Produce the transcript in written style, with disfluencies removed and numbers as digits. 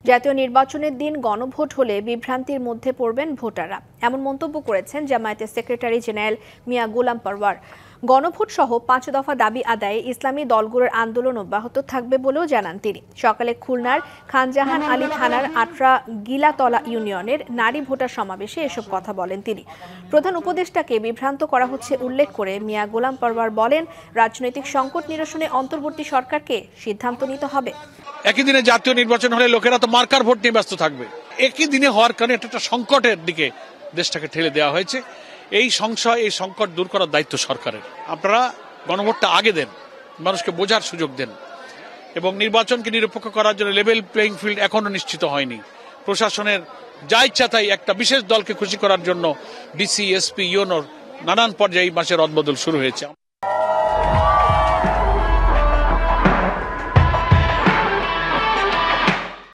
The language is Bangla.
জাতীয় নির্বাচনের দিন গণভোট হলে বিভ্রান্তির মধ্যে পড়বেন ভোটাররা, এমন মন্তব্য করেছেন জামায়াতের সেক্রেটারি জেনারেল মিয়া গোলাম পরওয়ার। গণভোট সহ ৫ দফা দাবি আদায়ে ইসলামী দলগুলোর আন্দোলন অব্যাহত থাকবে বলেও জানান তিনি। সকালে খুলনার খানজাহান আলী থানার আটরা গিলাতলা ইউনিয়নের নারী ভোটার সমাবেশে এসব কথা বলেন তিনি। প্রধান উপদেষ্টাকে বিভ্রান্ত করা হচ্ছে উল্লেখ করে মিয়া গোলাম পরওয়ার বলেন, রাজনৈতিক সংকট নিরসনে অন্তর্বর্তী সরকারকে সিদ্ধান্ত নিতে হবে। একই দিনে জাতীয় নির্বাচন হলে লোকেরা তো মার্কার ভোট নিয়ে ব্যস্ত থাকবে। একই দিনে হওয়ার কারণে একটা সংকটের দিকে দেশটাকে ঠেলে দেওয়া হয়েছে। এই সংশয়, এই সংকট দূর করার দায়িত্ব সরকারের। আপনারা গণভোটটা আগে দেন, মানুষকে বোঝার সুযোগ দেন, এবং নির্বাচনকে নিরপেক্ষ করার জন্য লেভেল প্লেইং ফিল্ড এখনো নিশ্চিত হয়নি। প্রশাসনের যা ইচ্ছা তাই একটা বিশেষ দলকে খুশি করার জন্য ডিসি, এসপি, ইউনোর নানান পর্যায়ে এই মাসের রদবদল শুরু হয়েছে।